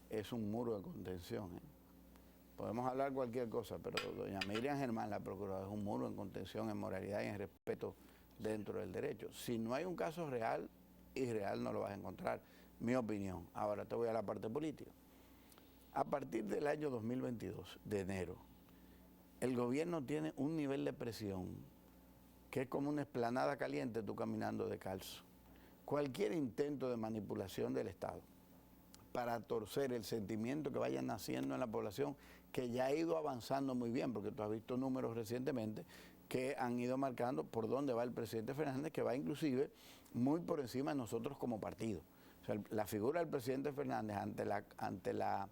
es un muro de contención. Podemos hablar cualquier cosa, pero doña Miriam Germán, la procuradora, es un muro en contención, en moralidad y en respeto dentro del derecho. Si no hay un caso real, irreal no lo vas a encontrar, mi opinión. Ahora te voy a la parte política. A partir del año 2022, de enero, el gobierno tiene un nivel de presión que es como una esplanada caliente tú caminando descalzo. Cualquier intento de manipulación del Estado para torcer el sentimiento que vaya naciendo en la población, que ya ha ido avanzando muy bien, porque tú has visto números recientemente que han ido marcando por dónde va el presidente Fernández, que va inclusive muy por encima de nosotros como partido. O sea, la figura del presidente Fernández ante la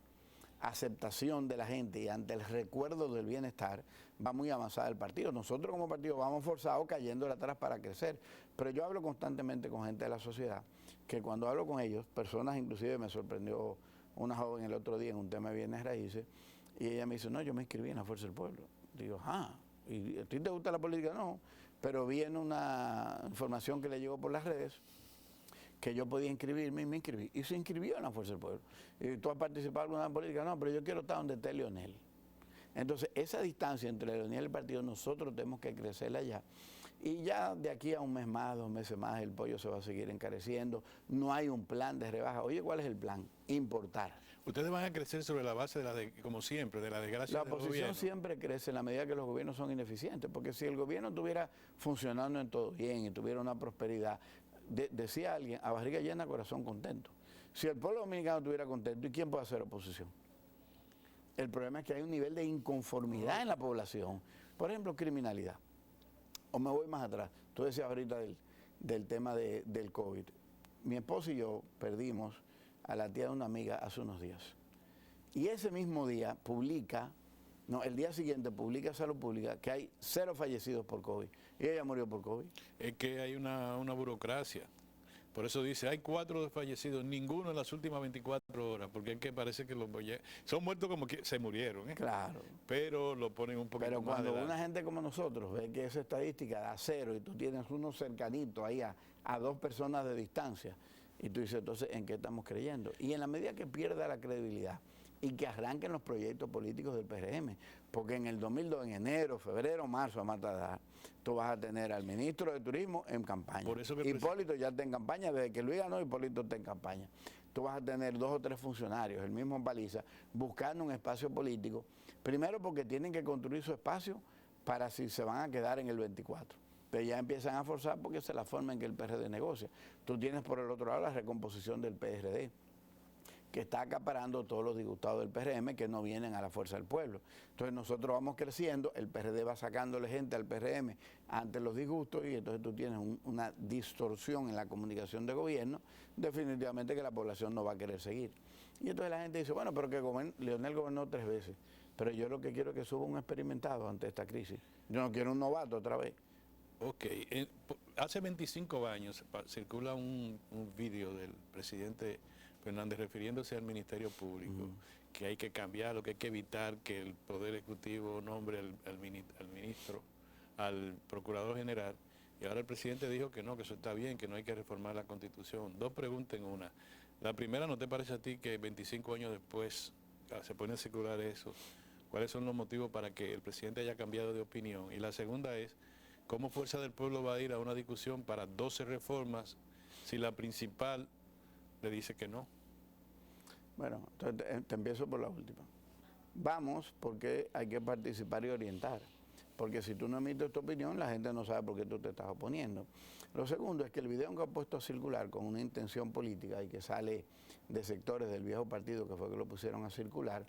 aceptación de la gente y ante el recuerdo del bienestar va muy avanzada el partido. Nosotros como partido vamos forzados cayendo atrás para crecer, pero yo hablo constantemente con gente de la sociedad, que cuando hablo con ellos, personas inclusive, me sorprendió una joven el otro día en un tema de bienes raíces, y ella me dice: no, yo me inscribí en la Fuerza del Pueblo. Digo: ¿y a ti te gusta la política? No, pero vi en una información que le llegó por las redes que yo podía inscribirme y me inscribí. Y se inscribió en la Fuerza del Pueblo. ¿Y tú has participado en alguna política? No, pero yo quiero estar donde esté Leonel. Entonces, esa distancia entre Leonel y el partido, nosotros tenemos que crecerla allá. Y ya de aquí a un mes más, 2 meses más, el pollo se va a seguir encareciendo. No hay un plan de rebaja. Oye, ¿cuál es el plan? Importar. Ustedes van a crecer sobre la base como siempre, de la desgracia del gobierno. La oposición siempre crece en la medida que los gobiernos son ineficientes, porque si el gobierno estuviera funcionando en todo bien y tuviera una prosperidad, decía alguien: a barriga llena, corazón contento. Si el pueblo dominicano estuviera contento, ¿y quién puede hacer oposición? El problema es que hay un nivel de inconformidad en la población. Por ejemplo, criminalidad. O me voy más atrás. Tú decías ahorita del tema del COVID. Mi esposo y yo perdimos a la tía de una amiga hace unos días. Y ese mismo día el día siguiente publica Salud Pública que hay 0 fallecidos por COVID. Y ella murió por COVID. Es que hay una burocracia. Por eso dice: hay 4 fallecidos, ninguno en las últimas 24 horas, porque es que parece que son muertos como que se murieron. Claro. Pero lo ponen un poquito Pero más. Pero cuando una gente como nosotros ve que esa estadística da 0 y tú tienes uno cercanito ahí a 2 personas de distancia, Y tú dices, entonces, ¿en qué estamos creyendo? Y en la medida que pierda la credibilidad y que arranquen los proyectos políticos del PRM, porque en el 2002, en enero, febrero, marzo, a más tardar, tú vas a tener al ministro de Turismo en campaña. Por eso que Hipólito ya está en campaña, desde que Luis ganó, Hipólito está en campaña. Tú vas a tener 2 o 3 funcionarios, el mismo Paliza, buscando un espacio político, primero porque tienen que construir su espacio para si se van a quedar en el 24. Pero ya empiezan a forzar porque esa es la forma en que el PRD negocia. Tú tienes por el otro lado la recomposición del PRD, que está acaparando todos los disgustados del PRM que no vienen a la fuerza del pueblo. Entonces nosotros vamos creciendo, el PRD va sacándole gente al PRM ante los disgustos y entonces tú tienes una distorsión en la comunicación de gobierno, definitivamente que la población no va a querer seguir. Y entonces la gente dice, bueno, pero que Leonel gobernó 3 veces, pero yo lo que quiero es que suba un experimentado ante esta crisis. Yo no quiero un novato otra vez. Ok, hace 25 años circula un vídeo del presidente Fernández refiriéndose al Ministerio Público, que hay que cambiarlo, que hay que evitar que el Poder Ejecutivo nombre al ministro, al Procurador General, y ahora el presidente dijo que no, que eso está bien, que no hay que reformar la Constitución. 2 preguntas en una. La primera, ¿no te parece a ti que 25 años después se pone a circular eso? ¿Cuáles son los motivos para que el presidente haya cambiado de opinión? Y la segunda es, ¿cómo Fuerza del Pueblo va a ir a una discusión para 12 reformas si la principal le dice que no? Bueno, entonces te empiezo por la última. Vamos porque hay que participar y orientar. Porque si tú no emites tu opinión, la gente no sabe por qué tú te estás oponiendo. Lo segundo es que el video que ha puesto a circular con una intención política y que sale de sectores del viejo partido, que fue que lo pusieron a circular,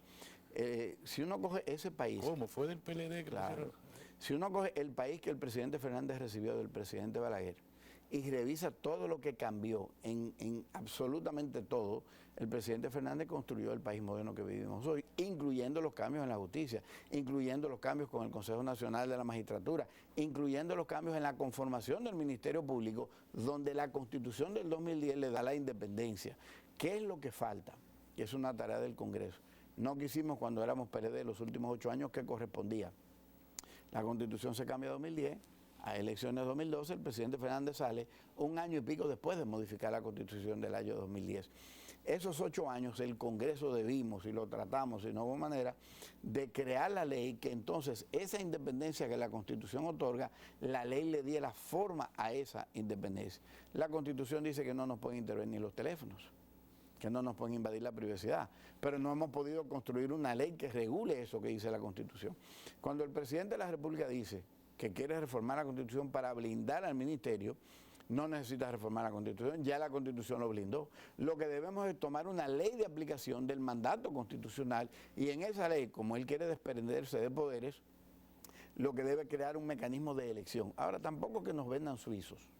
si uno coge ese país... ¿Cómo? ¿Fue del PLD que lo pusieron? Si uno coge el país que el presidente Fernández recibió del presidente Balaguer y revisa todo lo que cambió, en absolutamente todo, el presidente Fernández construyó el país moderno que vivimos hoy, incluyendo los cambios en la justicia, incluyendo los cambios con el Consejo Nacional de la Magistratura, incluyendo los cambios en la conformación del Ministerio Público, donde la Constitución del 2010 le da la independencia. ¿Qué es lo que falta? Que es una tarea del Congreso. No quisimos cuando éramos PLD los últimos 8 años que correspondía. La Constitución se cambia en 2010, a elecciones de 2012, el presidente Fernández sale 1 año y pico después de modificar la Constitución del año 2010. Esos 8 años el Congreso debimos, y lo tratamos, y no hubo manera, de crear la ley que entonces esa independencia que la Constitución otorga, la ley le diera forma a esa independencia. La Constitución dice que no nos pueden intervenir los teléfonos, que no nos pueden invadir la privacidad, pero no hemos podido construir una ley que regule eso que dice la Constitución. Cuando el presidente de la República dice que quiere reformar la Constitución para blindar al ministerio, no necesita reformar la Constitución, ya la Constitución lo blindó. Lo que debemos es tomar una ley de aplicación del mandato constitucional y en esa ley, como él quiere desprenderse de poderes, lo que debe crear un mecanismo de elección. Ahora, tampoco que nos vendan suizos,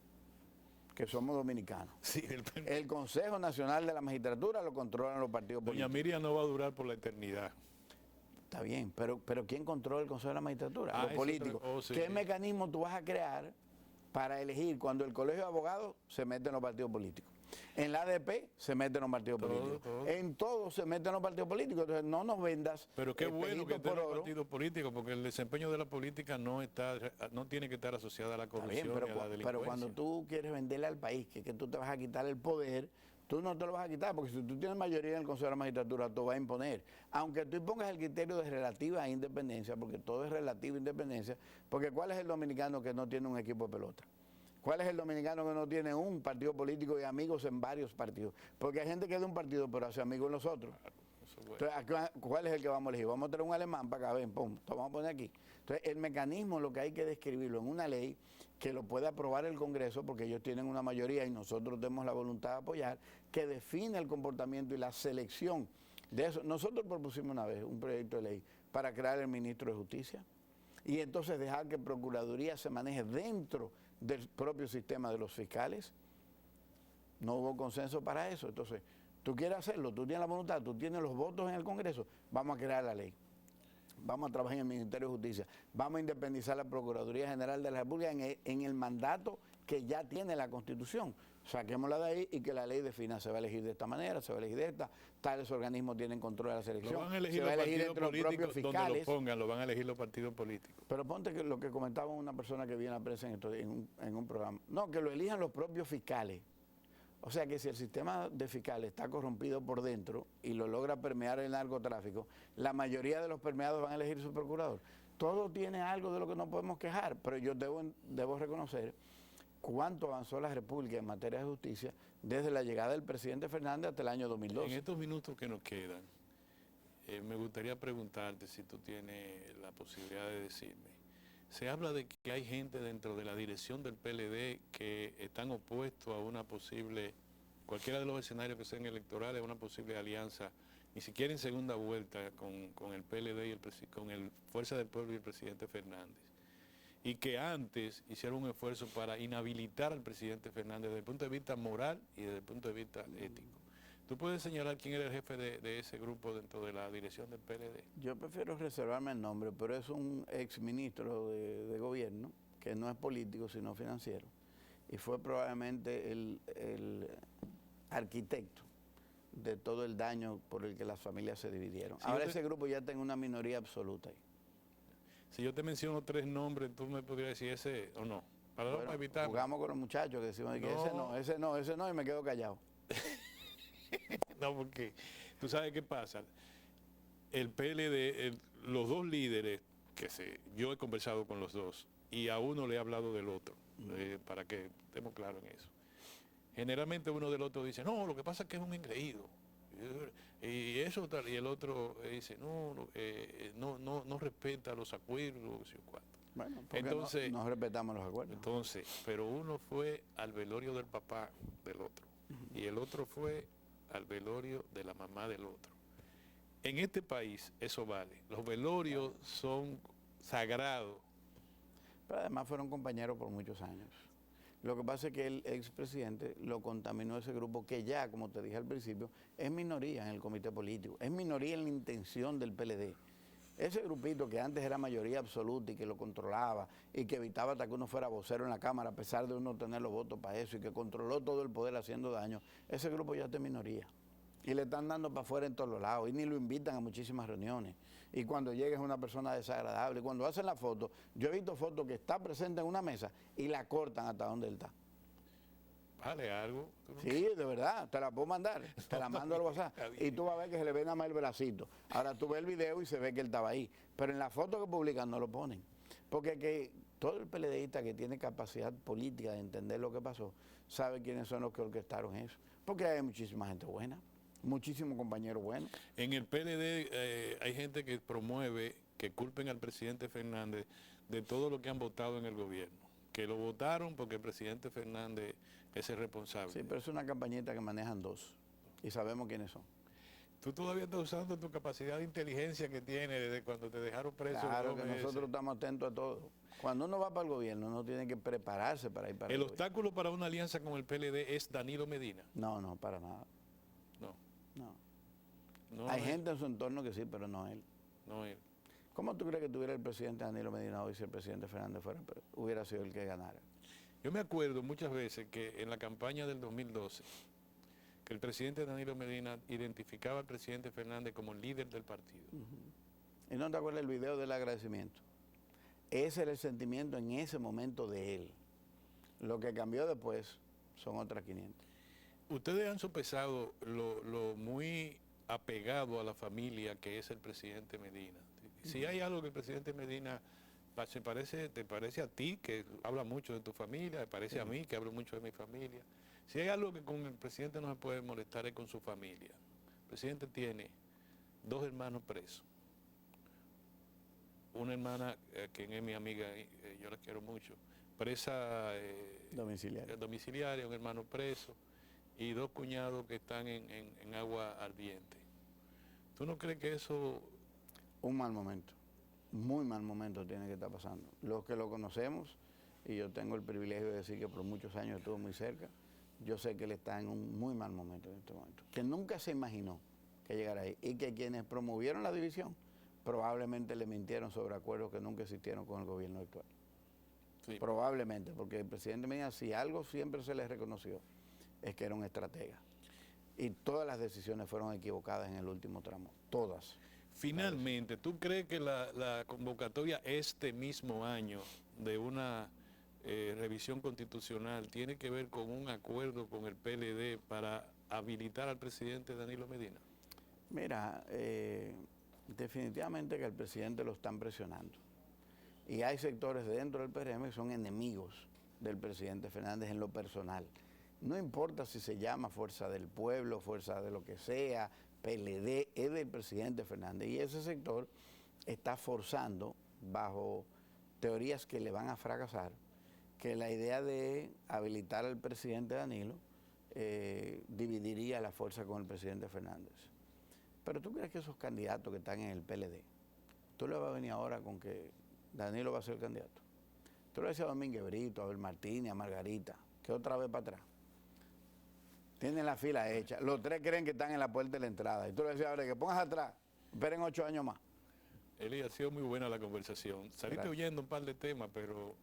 que somos dominicanos. Sí, el Consejo Nacional de la Magistratura lo controlan los partidos políticos. Doña Miriam no va a durar por la eternidad. Está bien, pero ¿quién controla el Consejo de la Magistratura? Los eso políticos. sí. ¿Qué mecanismo tú vas a crear para elegir cuando el colegio de abogados se mete en los partidos políticos? En la ADP se meten los partidos políticos. En todo se meten los partidos políticos. Entonces no nos vendas. Pero qué bueno que estén los partidos políticos, porque el desempeño de la política no tiene que estar asociado a la corrupción y a la delincuencia. Pero cuando tú quieres venderle al país que tú te vas a quitar el poder, tú no te lo vas a quitar, porque si tú tienes mayoría en el Consejo de la Magistratura, tú vas a imponer. Aunque tú pongas el criterio de relativa independencia, porque todo es relativa independencia, porque ¿cuál es el dominicano que no tiene un equipo de pelota? ¿Cuál es el dominicano que no tiene un partido político y amigos en varios partidos? Porque hay gente que es de un partido, pero hace amigos en los otros. Entonces, ¿cuál es el que vamos a elegir? Vamos a tener un alemán para acá, ven, pum, lo vamos a poner aquí. Entonces, el mecanismo lo que hay que describirlo en una ley que lo pueda aprobar el Congreso, porque ellos tienen una mayoría y nosotros tenemos la voluntad de apoyar, que define el comportamiento y la selección de eso. Nosotros propusimos una vez un proyecto de ley para crear el ministro de Justicia y entonces dejar que Procuraduría se maneje dentro del propio sistema de los fiscales. No hubo consenso para eso. Entonces, tú quieres hacerlo, tú tienes la voluntad, tú tienes los votos en el Congreso, vamos a crear la ley. Vamos a trabajar en el Ministerio de Justicia, vamos a independizar la Procuraduría General de la República en el mandato que ya tiene la Constitución. Saquémosla de ahí y que la ley defina, se va a elegir de esta manera, se va a elegir de esta, tales organismos tienen control de la selección. Lo van a elegir se va a elegir los entre los propios fiscales. donde lo pongan, lo van a elegir los partidos políticos. Pero ponte que lo que comentaba una persona que vi en la prensa en un programa, no, que lo elijan los propios fiscales. O sea que si el sistema de fiscales está corrompido por dentro y lo logra permear el narcotráfico, la mayoría de los permeados van a elegir su procurador. Todo tiene algo de lo que no podemos quejar, pero yo debo reconocer cuánto avanzó la República en materia de justicia desde la llegada del presidente Fernández hasta el año 2012. En estos minutos que nos quedan, me gustaría preguntarte si tú tienes la posibilidad de decirme. Se habla de que hay gente dentro de la dirección del PLD que están opuestos a una posible, cualquiera de los escenarios que sean electorales, a una posible alianza, ni siquiera en segunda vuelta con el PLD y con el Fuerza del Pueblo y el presidente Fernández. Y que antes hicieron un esfuerzo para inhabilitar al presidente Fernández desde el punto de vista moral y desde el punto de vista ético. ¿Tú puedes señalar quién era el jefe de ese grupo dentro de la dirección del PLD? Yo prefiero reservarme el nombre, pero es un ex ministro de gobierno, que no es político, sino financiero. Y fue probablemente el arquitecto de todo el daño por el que las familias se dividieron. Sí, ahora ese grupo ya tiene una minoría absoluta ahí. Si yo te menciono 3 nombres, tú me podrías decir ese o no. Para Bueno, evitar. jugamos con los muchachos que decimos que No. ese no, y me quedo callado. No, porque tú sabes qué pasa. El PLD, los dos líderes, yo he conversado con los dos y a uno le he hablado del otro, para que estemos claros en eso. Generalmente uno del otro dice, no, lo que pasa es que es un engreído. Y eso tal, y el otro dice, no respeta los acuerdos. Bueno, porque entonces, no respetamos los acuerdos. Entonces, pero uno fue al velorio del papá del otro y el otro fue al velorio de la mamá del otro. En este país eso vale. Los velorios son sagrados. Pero además fueron compañeros por muchos años. Lo que pasa es que el expresidente lo contaminó ese grupo que ya, como te dije al principio, es minoría en el comité político, es minoría en la intención del PLD. Ese grupito que antes era mayoría absoluta y que lo controlaba y que evitaba hasta que uno fuera vocero en la Cámara a pesar de uno tener los votos para eso y que controló todo el poder haciendo daño, ese grupo ya está en minoría. Y le están dando para afuera en todos los lados y ni lo invitan a muchísimas reuniones. Y cuando llega es una persona desagradable. Y cuando hacen la foto, yo he visto fotos que está presente en una mesa y la cortan hasta donde él está. ¿Vale algo? Sí, de verdad, te la puedo mandar, te la mando al WhatsApp y tú vas a ver que se le ve nada más el bracito. Ahora tú ves el video y se ve que él estaba ahí, pero en la foto que publican no lo ponen, porque que todo el PLDista que tiene capacidad política de entender lo que pasó, sabe quiénes son los que orquestaron eso, porque hay muchísima gente buena, muchísimos compañeros buenos. En el PLD hay gente que promueve que culpen al presidente Fernández de todo lo que han votado en el gobierno, que lo votaron porque el presidente Fernández es el responsable. Sí, pero es una campañita que manejan dos y sabemos quiénes son. Tú todavía estás usando tu capacidad de inteligencia que tienes desde cuando te dejaron preso. Claro que nosotros estamos atentos a todo. Cuando uno va para el gobierno, uno tiene que prepararse para ir para el gobierno. ¿El obstáculo para una alianza con el PLD es Danilo Medina? No, para nada. No. Hay gente en su entorno que sí, pero no él. No él. ¿Cómo tú crees que tuviera el presidente Danilo Medina hoy si el presidente Fernández hubiera sido el que ganara? Yo me acuerdo muchas veces que en la campaña del 2012, que el presidente Danilo Medina identificaba al presidente Fernández como líder del partido. ¿Y no te acuerdas el video del agradecimiento? Ese era el sentimiento en ese momento de él. Lo que cambió después son otras 500. Ustedes han sopesado lo muy apegado a la familia que es el presidente Medina. Si hay algo que el presidente Medina te parece a ti, que habla mucho de tu familia, me parece a mí, que hablo mucho de mi familia. Si hay algo que con el presidente no se puede molestar es con su familia. El presidente tiene 2 hermanos presos. Una hermana, quien es mi amiga, yo la quiero mucho, presa domiciliaria, un hermano preso y 2 cuñados que están en agua ardiente. ¿Tú no crees que eso... Un mal momento, muy mal momento tiene que estar pasando. Los que lo conocemos, y yo tengo el privilegio de decir que por muchos años estuvo muy cerca, yo sé que él está en un muy mal momento en este momento, que nunca se imaginó que llegara ahí y que quienes promovieron la división probablemente le mintieron sobre acuerdos que nunca existieron con el gobierno actual. Sí. Probablemente, porque el presidente Medina, si algo siempre se le reconoció, es que era un estratega. Y todas las decisiones fueron equivocadas en el último tramo, todas. Finalmente, ¿tú crees que la convocatoria este mismo año de una revisión constitucional tiene que ver con un acuerdo con el PLD para habilitar al presidente Danilo Medina? Mira, definitivamente que el presidente lo están presionando. Y hay sectores dentro del PRM que son enemigos del presidente Fernández en lo personal. No importa si se llama Fuerza del Pueblo, Fuerza de lo que sea, PLD, es del presidente Fernández. Y ese sector está forzando, bajo teorías que le van a fracasar, que la idea de habilitar al presidente Danilo dividiría la fuerza con el presidente Fernández. Pero ¿tú crees que esos candidatos que están en el PLD, tú le vas a venir ahora con que Danilo va a ser el candidato? Tú le decías a Domínguez Brito, a Abel Martínez, a Margarita, que otra vez para atrás. Tienen la fila hecha. Los tres creen que están en la puerta de la entrada. Y tú le decías ahora que pongas atrás, esperen 8 años más. Eli, ha sido muy buena la conversación. Saliste Gracias. oyendo un par de temas, pero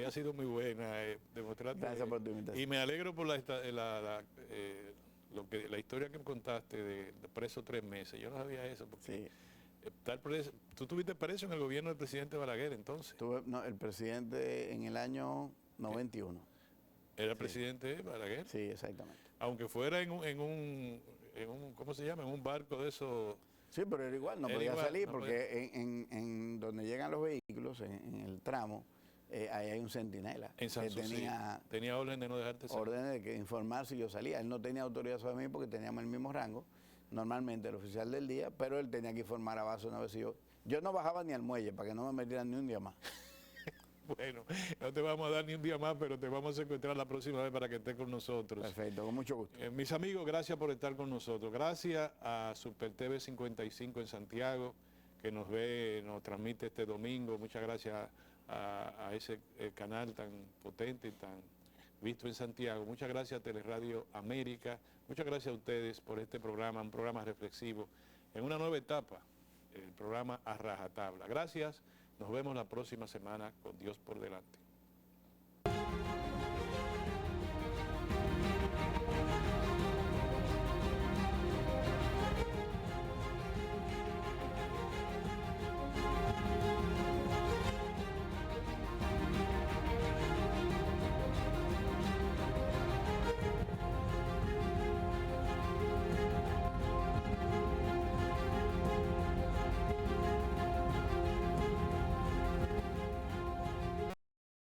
ha sido muy buena. Demostrarte, Gracias por tu invitación. y me alegro por la historia que me contaste de preso 3 meses. Yo no sabía eso. Porque Sí. ¿Tú estuviste preso en el gobierno del presidente Balaguer entonces? El presidente en el año 91. ¿Era presidente Balaguer? Sí, exactamente. Aunque fuera en un ¿cómo se llama? En un barco de esos. Sí, pero era igual, no Era podía igual, salir no porque en donde llegan los vehículos, en el tramo, ahí hay un centinela En San que Susi, tenía orden de no dejarte salir. órdenes de que informar si yo salía. Él no tenía autoridad sobre mí porque teníamos el mismo rango, normalmente el oficial del día, pero él tenía que informar a base una vez y yo no bajaba ni al muelle para que no me metieran ni un día más. Bueno, no te vamos a dar ni un día más, pero te vamos a encontrar la próxima vez para que estés con nosotros. Perfecto, con mucho gusto. Mis amigos, gracias por estar con nosotros. Gracias a Super TV 55 en Santiago, que nos ve, nos transmite este domingo. Muchas gracias a ese canal tan potente y tan visto en Santiago. Muchas gracias a Teleradio América. Muchas gracias a ustedes por este programa, un programa reflexivo en una nueva etapa, el programa A Rajatabla. Gracias. Nos vemos la próxima semana con Dios por delante.